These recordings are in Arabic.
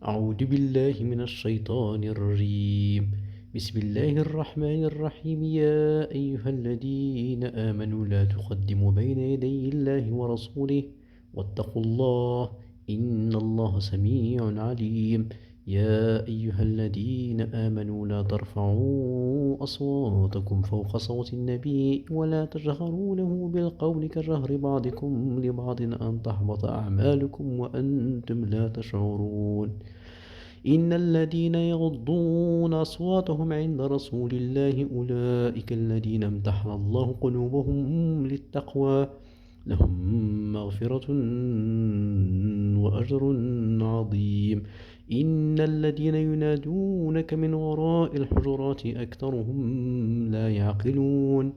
أعوذ بالله من الشيطان الرجيم. بسم الله الرحمن الرحيم. يا أيها الذين آمنوا لا تقدموا بين يدي الله ورسوله واتقوا الله، إن الله سميع عليم. يا أيها الذين آمنوا لا ترفعوا أصواتكم فوق صوت النبي ولا تجهروا له بالقول كجهر بعضكم لبعض أن تحبط أعمالكم وأنتم لا تشعرون. إن الذين يغضون أصواتهم عند رسول الله أولئك الذين امتحن الله قلوبهم للتقوى، لهم مغفرة وأجر عظيم. إن الذين ينادونك من وراء الحجرات أكثرهم لا يعقلون.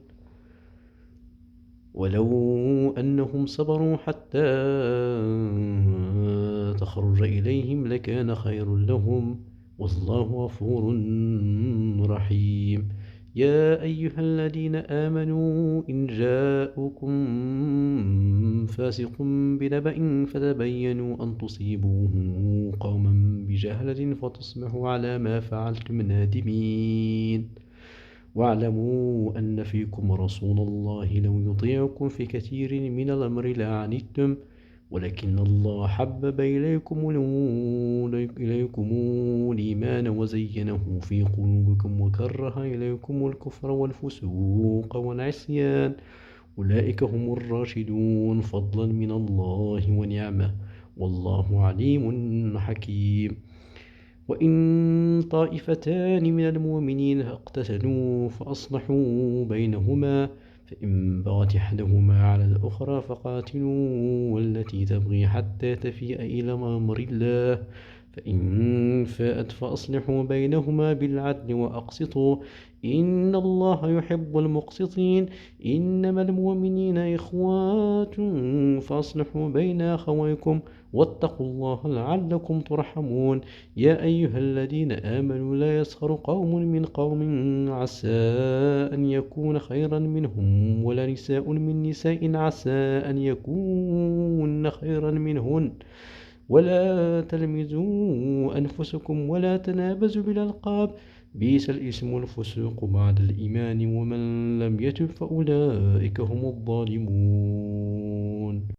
ولو أنهم صبروا حتى تخرج إليهم لكان خير لهم، والله غفور رحيم. يا أيها الذين آمنوا إن جاءكم فاسق بنبأ فتبينوا أن تصيبوا قوما بجهلة فتصبحوا على ما فعلتم نادمين. واعلموا أن فيكم رسول الله لو يطيعكم في كثير من الأمر لعنتم، ولكن الله حبب إليكم الإيمان وزينه في قلوبكم وكره إليكم الكفر والفسوق والعصيان، أولئك هم الراشدون فضلا من الله ونعمة، والله عليم حكيم. وإن طائفتان من المؤمنين اقتتلوا فأصلحوا بينهما، فإن بغت إحداهما على الأخرى فقاتلوا والتي تبغي حتى تفيء إلى أمر الله، فإن فاءت فأصلحوا بينهما بالعدل وأقسطوا، إن الله يحب المقسطين. إنما المؤمنين إخوات فأصلحوا بين أخويكم واتقوا الله لعلكم ترحمون. يا أيها الذين آمنوا لا يسخر قوم من قوم عسى أن يكون خيرا منهم ولا نساء من نساء عسى أن يكون خيرا منهن، ولا تلمزوا أنفسكم ولا تنابزوا بالألقاب، بئس الاسم الفسوق بعد الإيمان ومن لم يتب فأولئك هم الظالمون.